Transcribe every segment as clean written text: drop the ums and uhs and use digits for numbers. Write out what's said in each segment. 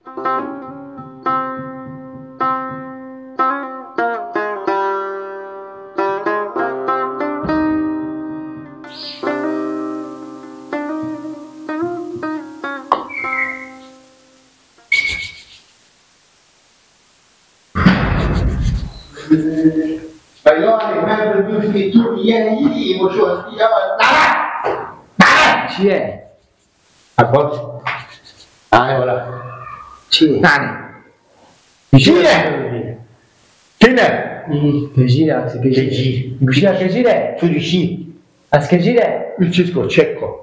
بیان من به دوستی تو یعنی مشوستی نه چیه؟ عباس نه والا چی؟ نه چیه؟ چینه؟ کجیره از کجیره گوشی از کجیره؟ فروشی از کجیره؟ این چیز کن چک کن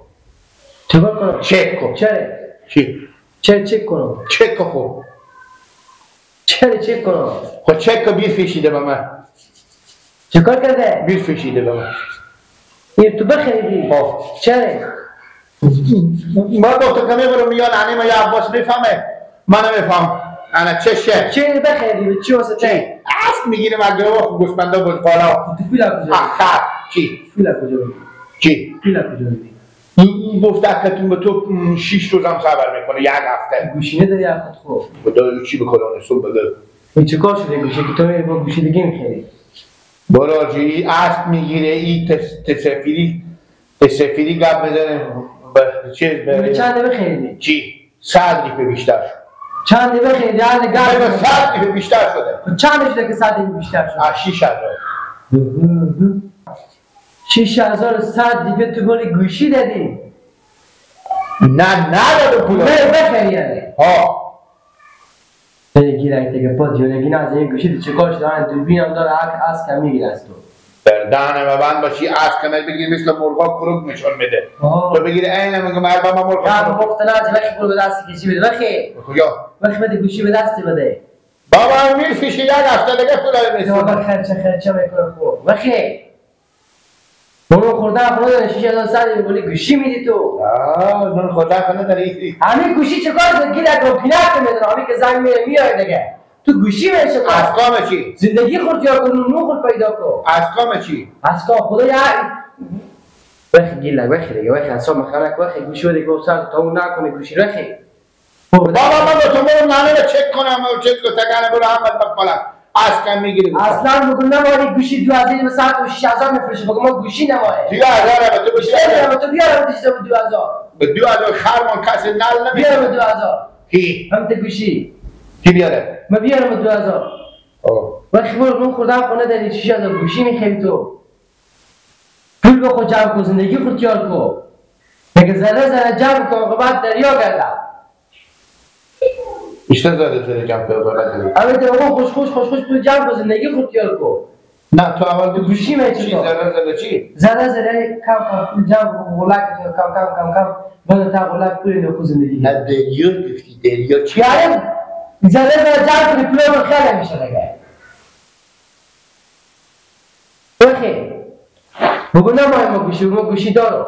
چکار کنم؟ چک کن چره؟ چی؟ چک کنم؟ چک کن خب چره چک کنم؟ خب چک کن 20 فشیده به من چکار کرده؟ 20 فشیده به من این تو بخریدی؟ چره؟ ما گفتم که میبرم میان ما یا عباس میفهمه من نمیفهم انا چشه چه بخریدی؟ چی واسه چه؟ اسب میگیریم اگه رو گوسفندا بزقالا تو پیلا کجا؟ آخر چی؟ پیلا کجا بودی؟ چی؟ پیلا کجا بودی؟ این گفته که تو به تو 6 روزم صبر میکنه 1 هفته گوشی نداری اخت خوب خدا چی بکنه صبح بده این چه کار شده گوشی که تو میری با گوشی دیگه میخری؟ براجی اسب میگیره این تسفیری گپ بزنه به چیز به چند بخریدی؟ چی؟ 100 لیفه بیشتر چند بخریدی؟ یعنی به 100 لیفه بیشتر شده چند شده که 100 بیشتر شده؟ 6000 6000 دیگه تو گلی گوشی دادی؟ نه داده پولا نه بخری یعنی ها گیره که پا دیونه از این گوشی چه کار شده دوربین هم داره از کم میگیره از تو دهنه مبند باشی از کمر بگیر مثل مرغا کروک نشون میده تو بگیر عین میگم مرد ما مرغا یا مختلف وقتی پول به دست کشی بده وقتی وقتی بده گوشی به دست بده بابا میل فیشی 1 هفته دیگه پول میرسونه بابا خرچه میکنه خوب وقتی بابا خوردن خورده 6100 بولی گوشی میدی تو من خدا کنه داری همین گوشی چه کار گیر اگه پینات میدن همین که زنگ میره میاد دیگه تو گوشی میشه از کام چی زندگی خورد یا کنون نو خورد پیدا کو از کام چی از کام خدا یا وقتی گیر لگ وقتی دیگه وقتی حساب مخالک وقتی گوشی بده که سر تا اون نکنه گوشی وقتی بابا من تو برو نانه رو چک کنم و چک رو تگانه برو هم بپالا از کم میگیری اصلا بگو نماری گوشی 2000 به ساعت و 6000 میفروشه بگو ما گوشی نماره 2000 به تو بشه تو بیارم دیشب 2000 به 2000 خرمان کسی نل نمیشه بیارم 2000 کی هم ته گوشی کی بیاره ما بیارم 2000 وقتی برو خوردن خونه داری 6000 گوشی میخری تو پول به خود جمع کن زندگی خود تیار کن مگه ذره جمع کن عاقبت دریا گرده بیشتر زده جمع کنه اما تو خوش پول جمع کن زندگی خود تیار کن نه تو اول گوشی میچی تو ذره چی ذره کم پول جمع کن غلک کم بعد تا غلک پول نکو زندگی نه دلیو گفتی دلیو چی یعنی ذره جمع کنی پول رو خیلی میشه دیگه بخیر بگو نمایم ما گوشی دارو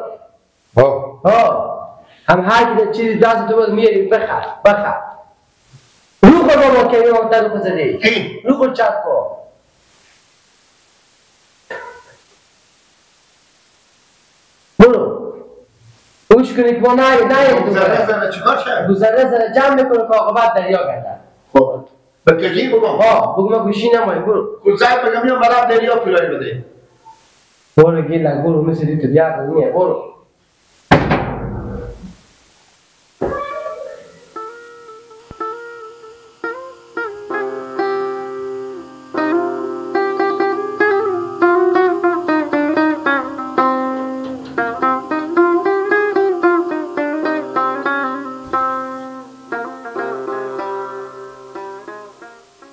هم هر کی چیزی دست تو بود میاری بخر رو خود بابا که یه وقت رو زدی رو خود چت کن برو اوش کنی که ما نه زره چیکار شد زره جمع میکنه که عاقبت دریا گردن خب به کجی بگم بگو ما گوشی نمایم برو کلزر بگم یا مراب دریا پولای بده برو گیلک برو مثل دیتو بیاد میه برو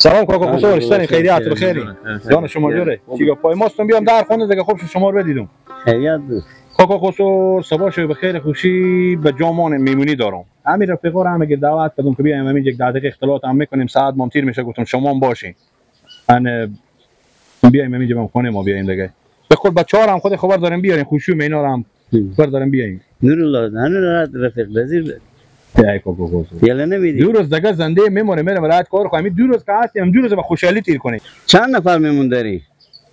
سلام کاکا خسرو اشتری خیریات بخیری جان شما جوره چیگا پای ماستم بیام در خونه دیگه خوب شما رو بدیدم خیریات بود کاکا خسرو صبح شو بخیر خوشی به جامان میمونی دارم امیر رفیقا رو همه دعوت کردم که بیایم همین یک دقیقه اختلاط هم میکنیم ساعت ممتیر میشه گفتم شما هم باشین من بیایم همین جمع خونه ما بیایم دیگه به خود بچه‌ها هم خود خبر داریم بیاریم خوشی و اینا رو هم خبر داریم بیایم نور الله هنوز رفیق وزیر ای کاکا خسرو یلا نمیدی دو روز دیگه زنده میمونه میرم رات کار خو همین دو روز که هستیم دو روز به خوشحالی تیر کنیم چند نفر میمون داری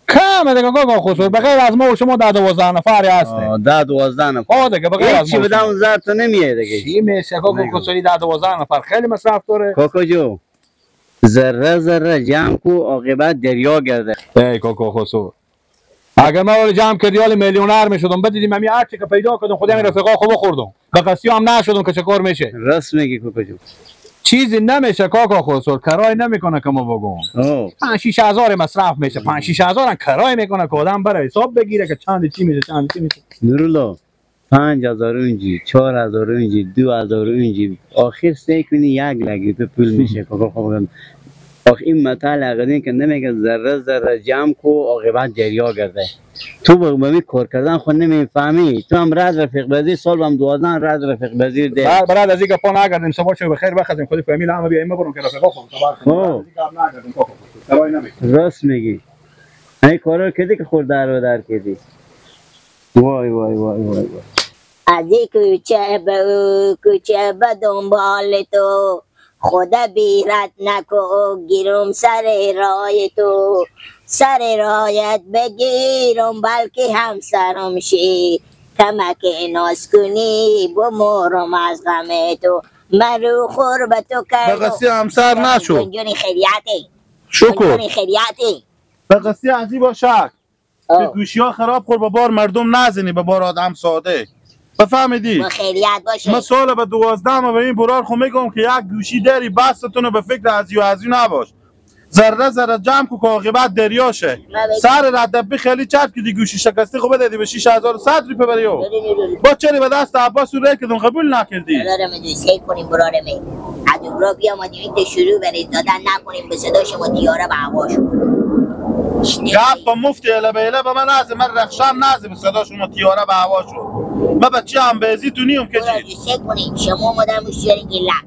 که جمع دیگه کاکا خسرو، بغیر از ما و شما 12 نفری هستیم. 12 نفر. آه دیگه بغیر از چی ما. بدم اون زر تا نمیاد دیگه. چی میشه کاکا خسرو 12 نفر خیلی مصرف داره. کاکا جو ذره ذره جمع کو عاقبت دریا گرده. ای کاکا خسرو اگر ما ولی جمع کردیال میلیونر میشدم بدیدیم همین هر چی که پیدا کردم خودم رفقا خوب خوردم به قصی هم نشدم که چه کار میشه. راست میگی کاکا جو. چیزی نمیشه کاکا خسرو، کرای نمیکنه که ما بگم. 5-6 هزار مصرف میشه، 5-6 هزار کرای میکنه که آدم بره حساب بگیره که چند چی میشه چند چی میشه. نورالله 5000 اونجی 4000 اونجی 2000 اونجی آخر سعی کنی یک لگی تو پول میشه کاکا خوب. آخ این مطال اقدین که نمیگه ذره ذره جمع کو عاقبت دریا گرده. تو با می کار کردن خود نمیفهمی. تو هم رد رفیق بازی سال هم 12 رد رفیق بازی ده. برات از اینکه پا نگردیم صبح شو بخیر بخزیم خودی فامیل هم بیایم برون که رفقا خوب راست میگی. این کارا کردی که خود در کردی. وای وای وای وای وای. از این کوچه به او کوچه به دنبال تو خدا بیرت نکو گیرم سر رای تو سر رایت بگیرم بلکه همسرم شی کمک ناز کنی بمورم از غم تو من رو خور به تو کردم به قصی همسر نشو گنجونی خیریتی شکر گنجونی خیریتی به قصی عزی باشد که گوشی ها خراب خور به بار مردم نزنی به بار آدم ساده بفهمیدی؟ با خیریت باشه من سال به 12 به این برار خو میگم که یک گوشی داری بستتون به فکر ازی و ازی نباش ذره ذره جمع کو که عاقبت دریاشه سر ردبی خیلی چپ که دی گوشی شکسته خو بدادی به 6100 روپیه بریو با چری به دست عباس رو کردون قبول نکردی دارم دوستی کنیم براره می از اون را بیام و دیوید شروع برید دادن نکنیم به صدا شما دیاره به هوا شد گپ با مفتی اله به اله به من نازه من رخشم نازه به صدا شما تیاره به هوا شد من بچه هم بیزی تونیم که برای دوستی کنیم شما مادر مشتیاری گلک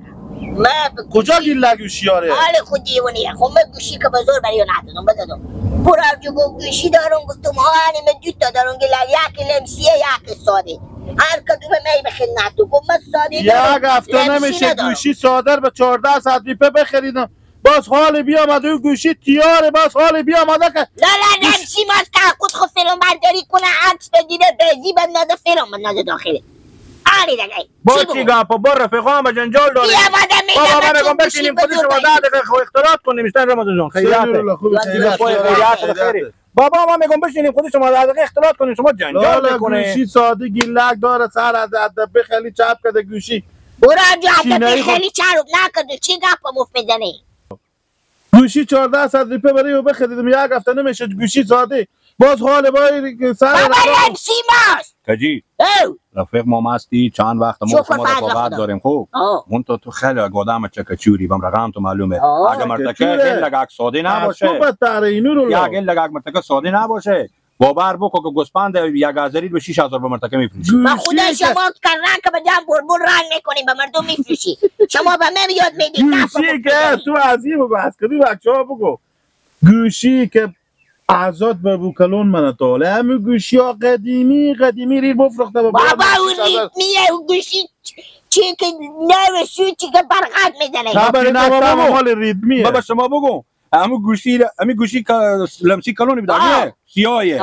کجا گلک گوشیاره؟ حال خود دیوانیه خب من گوشی که بزرگ برای ندادم بدادم برای جو گوشی دارم گفتم ها هنیم دوتا دارم گلک یک لمسیه یک ساده هر کدوم می به خدمت گفت من ساده دارم یک هفته نمیشه گوشی صادر به 1400 روپیه بخریدم باز حال بیامده و گوشی تیاره باز حال بیامده که لا نمسی ماست که خود خود فیلم برداری کنه عکس بگیره بیزی بندازه فیلم بندازه داخلی آلی دقیقی با چی گپ با رفقا هم جنجال داره بابا من میگم بشینیم خودی شما 10 دقیقه اختلاط کنیم اشتن رمضان جان خیریت بابا ما میگم بشینیم خودی شما 10 دقیقه اختلاط کنیم شما جنجال میکنه گوشی ساده گیلک داره سر از ادبه خیلی چپ کرده گوشی برو جو ادبه خیلی چروب نکرده چی گپ مفت میزنی گوشی 1400 روپیه برای او بخریدم یک هفته نمیشه گوشی ساده باز حال باید سر بابا لمسی ماست کجی رفیق ما مستی چند وقت ما شما رفاقت داریم خوب اون تو خیلی آدم چکچوری بم رقم تو معلومه اگه مرتکه این لگک ساده نباشه یک این لگک مرتکه ساده نباشه باور بکو که گوسپند 1000 به 6000 به مرتکه میفروشی ما خدا شما کرن که به جمع بربر رنگ میکنیم به مردم میفروشی شما به من یاد میدید گوشی که تو عزیز بحث کردی بچه‌ها بگو گوشی که ازاد به بوکلون من طاله همه گوشی ها قدیمی ریر بفرخته بابا اون ریتمیه اون گوشی چی که نوشو چی که برقد میزنه نه مال ریتمیه بابا شما بگو همه گوشی لمسی کلونی بدم سیاهیه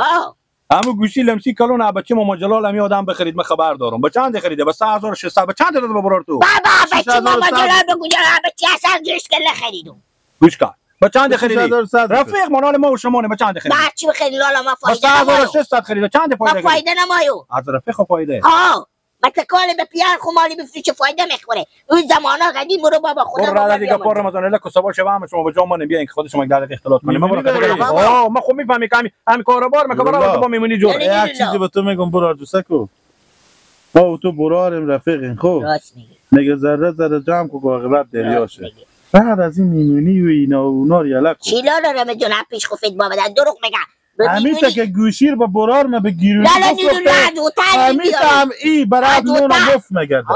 همه گوشی لمسی کلون بچه ما جلال همی آدم بخرید من خبر دارم به چند خریده به 3600 به چند داده ببرار تو بابا بچه ما جلال بگو جلال بچه اصلا گوش کله خریدم گوش کن به چند خریدی رفیق منال ما و شما به چند خریدی بچه بخرید لالا ما فایده نمایو 3600 خرید چند فایده ما فایده نمایو از رفیق فایده متکال به پیار خمالی بفروشه فایده میخوره اون زمانا قدیم برو بابا خدا برو دیگه پر رمضان الله صبح شب هم شما به جا ما نمیاین که خود شما دقیق اختلاط کنیم ما خب میفهمی که همین کاروبار میکنم برای تو میمونی جور یک چیزی به تو میگم برو دوستکو ما تو برارم رفیقین خوب راست میگی میگه ذره ذره جمع کو عاقبت دریاشه بعد از این میمونی و اینا و اونا ریالک چیلا دارم جون پیش خوفید بابا دروغ میگم همین تا که گوشیر با برار ما به گیرونی همین تا هم ای برات مول مف میگرده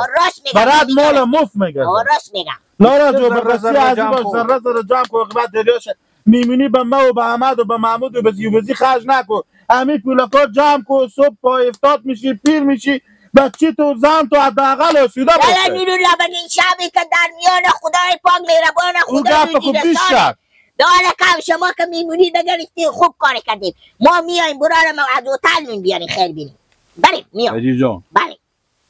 برات مول مف میگرده راست میگم لارا جو به قصی عزیز با ذره ذره جمع کو عاقبت دریاشه میمونی به ما و به احمد و به محمود و به زیوبزی خرج نکو همین پولکار جمع کو صبح پا افتاد میشی پیر میشی بچه تو زن تو حداقل آسوده باشه لا نیرو لبنین شبی که در میان خدای پاک مهربان خدا رو دیده حالا کم شما که میمونید بگرید خوب کار کردیم. ما میایم برا رو از هتل بیاریم خیر بینیم. بریم میام. حجی جان بله.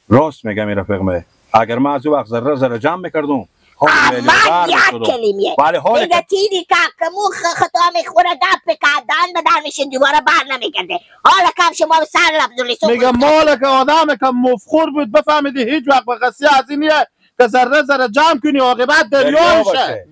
راست میگم این رفیق می. اگر من از او وقت ذره جمع میکردم اما یک کلمه بله حالی دیگه تیری که مو خطا میخوره دپ کردن به در میشه دوباره بر نمیگرده. حالا کم شما به سر لبزولی میگم مالک آدم که مفخور بود بفهمیدی هیچ وقت به قصه از اینیه که ذره جمع کنی عاقبت دریا میشه.